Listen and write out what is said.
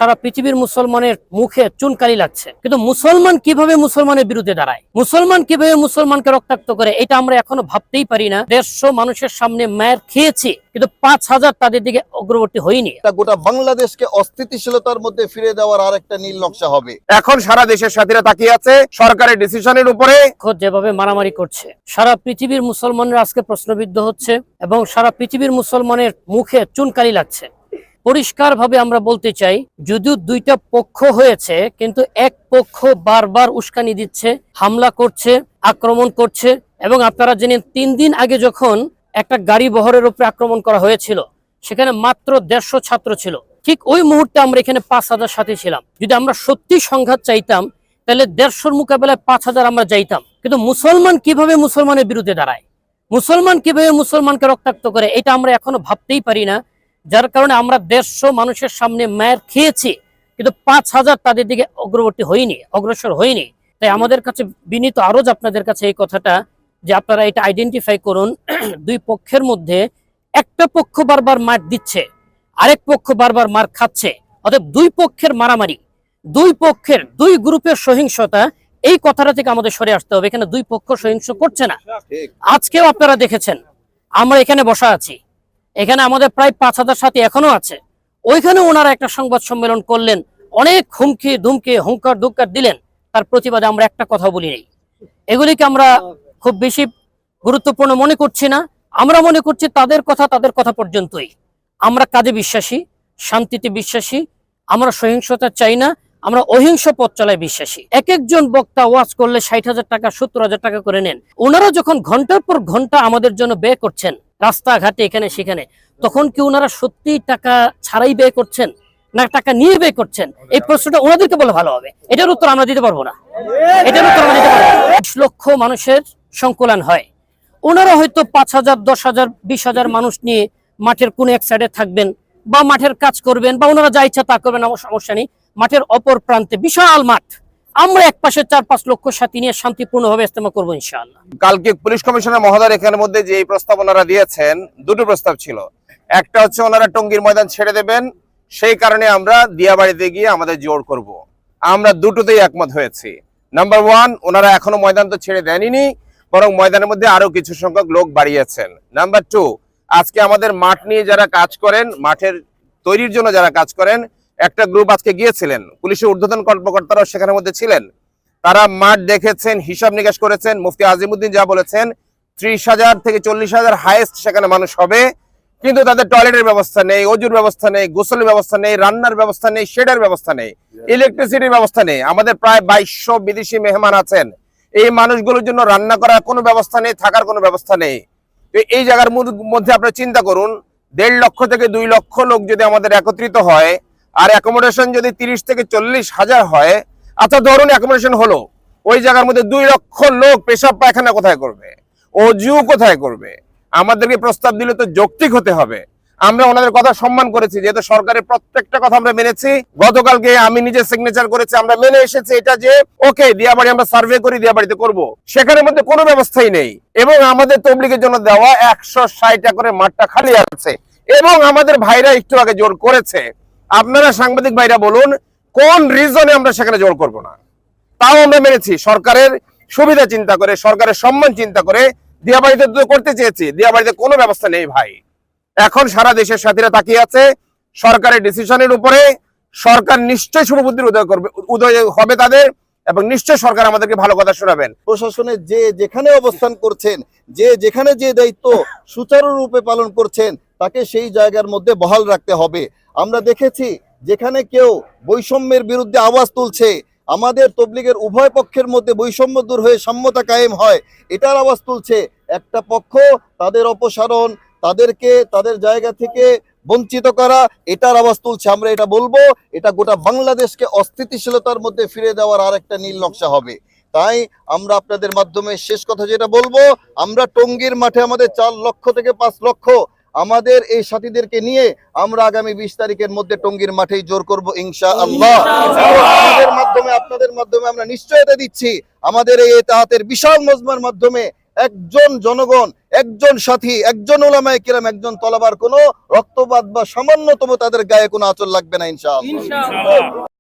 সারা পৃথিবীর মুসলমানের মুখে চুনকালি লাগছে, কিন্তু মুসলমান কিভাবে মুসলমানের বিরুদ্ধে দাঁড়ায়, মুসলমান কিভাবে মুসলমানকে রক্তাক্ত করে, এটা আমরা এখনো ভাবতেই পারি না। 150 মানুষের সামনে মায়ের খেয়েছি, কিন্তু 5000 তাদের দিকে অগ্রবর্তী হয়নি। গোটা বাংলাদেশকে অস্থিতিশীলতার মধ্যে ফিরে দেওয়ার আরেকটা নীল নকশা হবে। এখন সারা দেশের সাথীরা তাকিয়ে আছে সরকারের ডিসিশনের উপরে। যেভাবে মারামারি করছে, সারা পৃথিবীর মুসলমানরা আজকে প্রশ্নবিদ্ধ হচ্ছে এবং সারা পৃথিবীর মুসলমানের মুখে চুনকালি লাগছে। পরিষ্কার ভাবে আমরা বলতে চাই, যদিও দুইটা পক্ষ হয়েছে, কিন্তু এক পক্ষ বারবার উস্কানি দিচ্ছে, হামলা করছে, আক্রমণ করছে। এবং আপনারা জানেন 3 দিন আগে যখন একটা গাড়ি বহরের উপরে আক্রমণ করা হয়েছিল, সেখানে মাত্র 150 ছাত্র ছিল। ঠিক ওই মুহূর্তে আমরা এখানে 5000 সাথী ছিলাম। যদি আমরা সত্যি সংঘাত চাইতাম, তাহলে 150 মোকাবেলায় 5000 আমরা যাইতাম। কিন্তু মুসলমান কিভাবে মুসলমানের বিরুদ্ধে দাঁড়ায়, মুসলমান কিভাবে মুসলমানকে রক্তাক্ত করে, এটা আমরা এখনো ভাবতেই পারি না। যার কারণে আমরা 150 মানুষের সামনে মায়ের খেয়েছি, কিন্তু 5000 তাদের দিকে অগ্রবর্তী হয়নি, অগ্রসর হয়নি। তাই আমাদের কাছে বিনীত আরজ আপনাদের কাছে এই কথাটা, যে আপনারা এটা আইডেন্টিফাই করুন, দুই পক্ষের মধ্যে একটা পক্ষ বারবার মার দিচ্ছে, আরেক পক্ষ বারবার মার খাচ্ছে। অতএব দুই পক্ষের মারামারি, দুই পক্ষের দুই গ্রুপের সহিংসতা, এই কথাটা থেকে আমাদের সরে আসতে হবে। এখানে দুই পক্ষ সহিংস করছে না। আজকেও আপনারা দেখেছেন আমরা এখানে বসা আছি, এখানে আমাদের প্রায় 5000 সাথী এখনো আছে। ওইখানে ওনারা একটা সংবাদ সম্মেলন করলেন, অনেক হুমকি ধুমকি হুঙ্কার দুক্কার দিলেন, তার প্রতিবাদে আমরা একটা কথা বলি নেই। এগুলিকে আমরা খুব বেশি গুরুত্বপূর্ণ মনে করছি না। আমরা মনে করছি তাদের কথা পর্যন্তই। আমরা কাজে বিশ্বাসী, শান্তিতে বিশ্বাসী, আমরা সহিংসতা চাই না, আমরা অহিংস পথ চলায় বিশ্বাসী। এক একজন বক্তা ওয়াজ করলে 60,000 টাকা 70,000 টাকা করে নেন। ওনারা যখন ঘন্টার পর ঘন্টা আমাদের জন্য ব্যয় করছেন রাস্তাঘাটে এখানে সেখানে, তখন কি ওনারা সত্যি টাকা ছাড়াই ব্যয় করছেন না টাকা নিয়ে ব্যয় করছেন? এই প্রশ্নটা ওনাদেরকে বলে ভালো হবে। এটার উত্তর আমরা দিতে পারবো না, এটার উত্তর আমরা দিতে পারবো না। 20 লক্ষ মানুষের সংকুলান হয়, ওনারা হয়তো 5000 10,000 20,000 মানুষ নিয়ে মাঠের কোন এক সাইডে থাকবেন বা মাঠের কাজ করবেন, বা ওনারা যা ইচ্ছা তা করবেন, আমার সমস্যা নেই। মাঠের অপর প্রান্তে বিশাল মাঠ, আমরা এক পাশে 4-5 লক্ষ সাথী নিয়ে শান্তিপূর্ণভাবে ইস্তেমা করবো ইনশাআল্লাহ। কালকে পুলিশ কমিশনার মহোদয় এখানের মধ্যে যে প্রস্তাব ওনারা দিয়েছেন, দুটো প্রস্তাব ছিল। একটা হচ্ছে ওনারা টঙ্গীর ময়দান ছেড়ে দেবেন, সেই কারণে আমরা দিয়াবাড়িতে গিয়ে আমাদের জোর করব। আমরা দুটোতেই একমত হয়েছি। নাম্বার 1, ওনারা এখনো ময়দান তো ছেড়ে দেননি, বরং ময়দানের মধ্যে আরো কিছু সংখ্যক লোক বাড়িয়েছেন। নাম্বার 2, আজকে আমাদের মাঠ নিয়ে যারা কাজ করেন, মাঠের তৈরির জন্য যারা কাজ করেন, একটা গ্রুপ আজকে গিয়েছিলেন, পুলিশের ঊর্ধ্বতন কর্মকর্তারাও সেখানের মধ্যে ছিলেন। তারা মাঠ দেখেছেন, হিসাব নিকাশ করেছেন। মুফতি আজিমউদ্দিন যা বলেছেন, 30,000 থেকে 40,000 হাইয়েস্ট সেখানে মানুষ হবে, কিন্তু তাদের টয়লেটের ব্যবস্থা নেই, অজুর ব্যবস্থা নেই, গোসলের ব্যবস্থা নেই, রান্নার ব্যবস্থা নেই, শেডের ব্যবস্থা নেই, ইলেকট্রিসিটির ব্যবস্থা নেই। আমাদের প্রায় 2200 বিদেশি মেহমান আছেন, এই মানুষগুলোর জন্য রান্না করার কোনো ব্যবস্থা নেই, থাকার কোনো ব্যবস্থা নেই। তো এই জায়গার মধ্যে আপনারা চিন্তা করুন, 1.5 লক্ষ থেকে 2 লক্ষ লোক যদি আমাদের একত্রিত হয়, আর অ্যাকোমোডেশন যদি 30 থেকে 40,000 হয়, আচ্ছা ধরুন অ্যাকোমোডেশন হলো, ওই জায়গার মধ্যে 2 লক্ষ লোক পেশাব পায়খানা কোথায় করবে, অজু কোথায় করবে? আমাদেরকে প্রস্তাব দিলে তো যৌক্তিক হতে হবে। আমরা ওনাদের কথা সম্মান করেছি, যেহেতু সরকারের প্রত্যেকটা কথা আমরা মেনেছি। গতকালকে আমি নিজে সিগনেচার করেছি, আমরা মেনে এসেছি এটা যে ওকে দিয়াবাড়ি আমরা সার্ভে করি, দিয়াবাড়িতে করব। সেখানের মধ্যে কোনো ব্যবস্থাই নেই, এবং আমাদের তবলিগের জন্য দেওয়া 160 একরের মাঠটা খালি আছে, এবং আমাদের ভাইরা একটু আগে জোর করেছে। আপনারা সাংবাদিক ভাইরা বলুন, কোন রিজনে আমরা সেখানে জোর করব না? তাও আমরা মেনেছি, সরকারের সুবিধা চিন্তা করে, সরকারের সম্মান চিন্তা করে দিয়াবাড়িতে করতে চেয়েছি। দিয়াবাড়িতে কোনো ব্যবস্থা নেই ভাই। এখন সারা দেশের সাথীরা তাকিয়ে আছে সরকারের ডিসিশনের উপরে। সরকার নিশ্চয়ই শুভবুদ্ধির উদয় হবে তাদের, এবং নিশ্চয় সরকার আমাদেরকে ভালো কথা শোনাবেন। প্রশাসনের যে যেখানে অবস্থান করছেন, যে যেখানে যে দায়িত্ব সুচারুরূপে পালন করছেন, তাকে সেই জায়গার মধ্যে বহাল রাখতে হবে। আমরা দেখেছি যেখানে কেউ বৈষম্যের বিরুদ্ধে আওয়াজ তুলছে, আমাদের তবলিগের উভয় পক্ষের মধ্যে বৈষম্য দূর হয়ে সাম্যতা কায়েম হয়, এটার আওয়াজ তুলছে। একটা পক্ষ তাদের অপসারণ, তাদেরকে তাদের জায়গা থেকে বঞ্চিত করা, এটার আওয়াজ তুলছে। আমরা এটা বলবো, এটা গোটা বাংলাদেশকে অস্থিতিশীলতার মধ্যে ফিরে দেওয়ার আরেকটা নীল নকশা হবে। তাই আমরা আপনাদের মাধ্যমে শেষ কথা যেটা বলবো, আমরা টঙ্গীর মাঠে আমাদের 4 লক্ষ থেকে 5 লক্ষ আমাদের এই সাথীদেরকে নিয়ে আমরা আগামী 20 তারিখের মধ্যে টঙ্গীর মাঠেই জোর করব ইনশাআল্লাহ। আপনাদের মাধ্যমে আমরা নিশ্চয়তা দিচ্ছি, আমাদের এই ইতাহাতের বিশাল মজমার মাধ্যমে একজন জনগণ, একজন সাথী, একজন উলামায়ে কিরাম, একজন তলাবার কোনো রক্তপাত বা সামান্যতম তাদের গায়ে কোনো আঁচল লাগবে না ইনশাআল্লাহ।